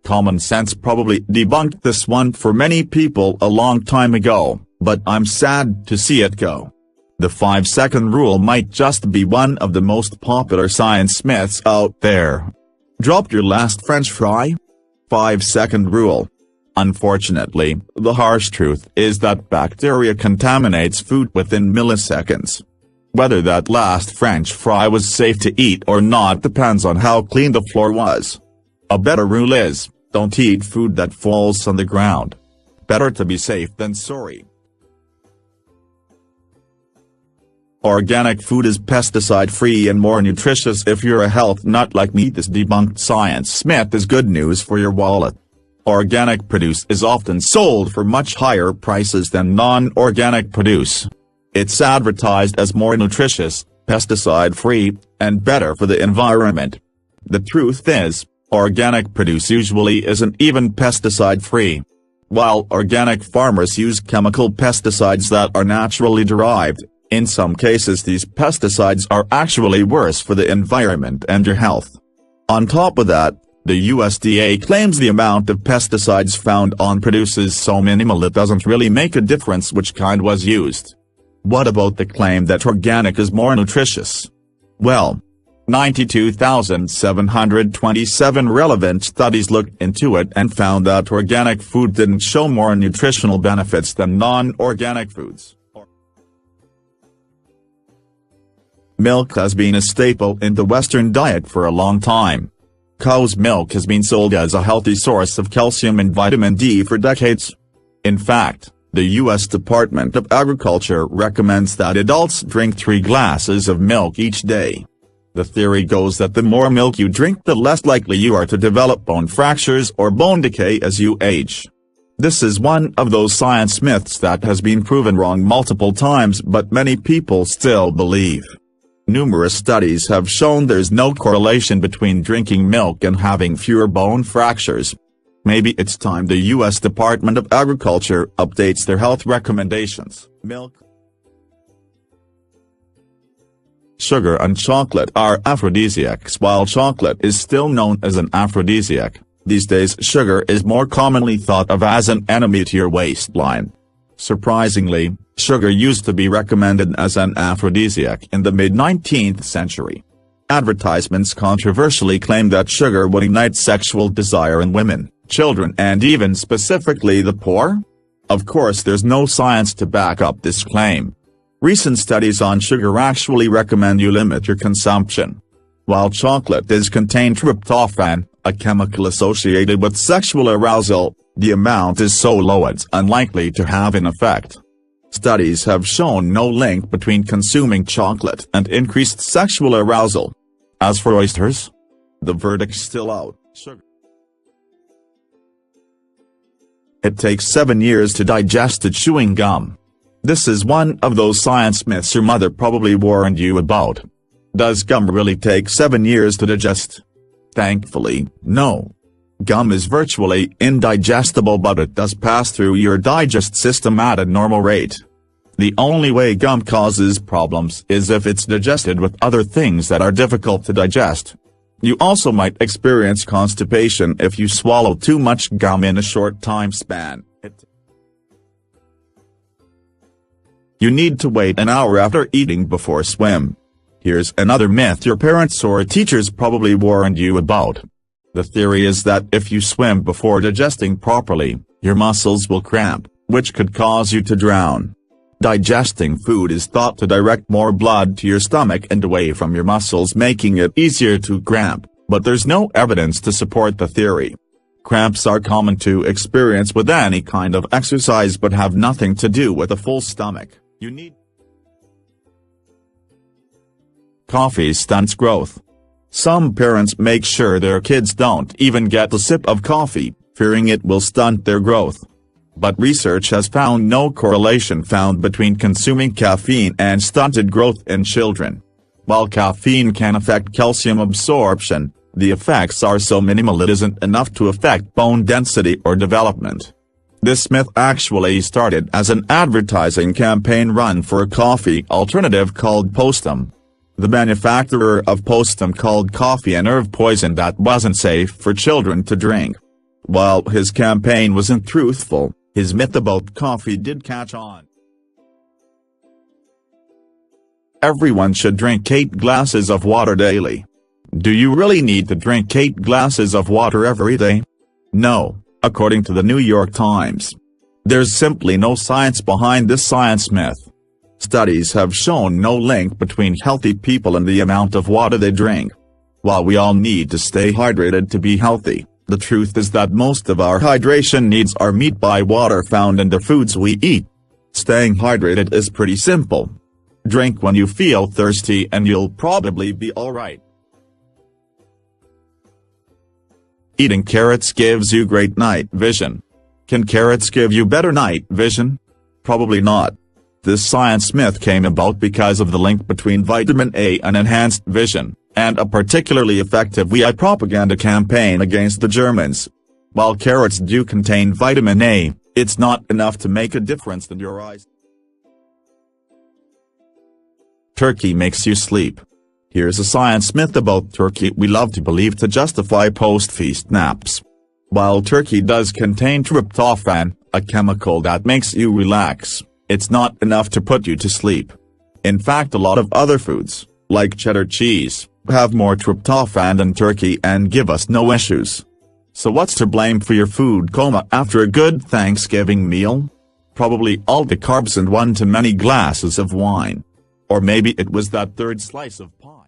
Common sense probably debunked this one for many people a long time ago, but I'm sad to see it go. The 5-second rule might just be one of the most popular science myths out there. Drop your last French fry? 5-second rule. Unfortunately, the harsh truth is that bacteria contaminates food within milliseconds. Whether that last French fry was safe to eat or not depends on how clean the floor was. A better rule is, don't eat food that falls on the ground. Better to be safe than sorry. Organic food is pesticide-free and more nutritious if you're a health nut like me. This debunked science myth is good news for your wallet. Organic produce is often sold for much higher prices than non-organic produce. It's advertised as more nutritious, pesticide-free, and better for the environment. The truth is, organic produce usually isn't even pesticide-free. While organic farmers use chemical pesticides that are naturally derived, in some cases these pesticides are actually worse for the environment and your health. On top of that, the USDA claims the amount of pesticides found on produce is so minimal it doesn't really make a difference which kind was used. What about the claim that organic is more nutritious? Well, 92,727 relevant studies looked into it and found that organic food didn't show more nutritional benefits than non-organic foods. Milk has been a staple in the Western diet for a long time. Cow's milk has been sold as a healthy source of calcium and vitamin D for decades. In fact, the U.S. Department of Agriculture recommends that adults drink 3 glasses of milk each day. The theory goes that the more milk you drink the less likely you are to develop bone fractures or bone decay as you age. This is one of those science myths that has been proven wrong multiple times but many people still believe. Numerous studies have shown there's no correlation between drinking milk and having fewer bone fractures. Maybe it's time the U.S. Department of Agriculture updates their health recommendations. Milk, sugar and chocolate are aphrodisiacs. While chocolate is still known as an aphrodisiac, these days sugar is more commonly thought of as an enemy to your waistline. Surprisingly, sugar used to be recommended as an aphrodisiac in the mid-19th century. Advertisements controversially claimed that sugar would ignite sexual desire in women, children and even specifically the poor? Of course there's no science to back up this claim. Recent studies on sugar actually recommend you limit your consumption. While chocolate does contain tryptophan, a chemical associated with sexual arousal, the amount is so low it's unlikely to have an effect. Studies have shown no link between consuming chocolate and increased sexual arousal. As for oysters, the verdict's still out. Sugar. It takes 7 years to digest a chewing gum. This is one of those science myths your mother probably warned you about. Does gum really take 7 years to digest? Thankfully, no. Gum is virtually indigestible but it does pass through your digest system at a normal rate. The only way gum causes problems is if it's digested with other things that are difficult to digest. You also might experience constipation if you swallow too much gum in a short time span. You need to wait an hour after eating before swim. Here's another myth your parents or teachers probably warned you about. The theory is that if you swim before digesting properly, your muscles will cramp, which could cause you to drown. Digesting food is thought to direct more blood to your stomach and away from your muscles, making it easier to cramp, but there's no evidence to support the theory. Cramps are common to experience with any kind of exercise but have nothing to do with a full stomach. You need coffee stunts growth. Some parents make sure their kids don't even get a sip of coffee, fearing it will stunt their growth. But research has found no correlation found between consuming caffeine and stunted growth in children. While caffeine can affect calcium absorption, the effects are so minimal it isn't enough to affect bone density or development. This myth actually started as an advertising campaign run for a coffee alternative called Postum. The manufacturer of Postum called coffee a nerve poison that wasn't safe for children to drink. While his campaign wasn't truthful, his myth about coffee did catch on. Everyone should drink 8 glasses of water daily. Do you really need to drink 8 glasses of water every day? No, according to the New York Times. There's simply no science behind this science myth. Studies have shown no link between healthy people and the amount of water they drink. While we all need to stay hydrated to be healthy, the truth is that most of our hydration needs are met by water found in the foods we eat. Staying hydrated is pretty simple. Drink when you feel thirsty and you'll probably be alright. Eating carrots gives you great night vision. Can carrots give you better night vision? Probably not. This science myth came about because of the link between vitamin A and enhanced vision, and a particularly effective WI propaganda campaign against the Germans. While carrots do contain vitamin A, it's not enough to make a difference in your eyes. Turkey makes you sleep. Here's a science myth about turkey we love to believe to justify post-feast naps. While turkey does contain tryptophan, a chemical that makes you relax, it's not enough to put you to sleep. In fact, a lot of other foods, like cheddar cheese, have more tryptophan than turkey and give us no issues. So what's to blame for your food coma after a good Thanksgiving meal? Probably all the carbs and one too many glasses of wine. Or maybe it was that third slice of pie.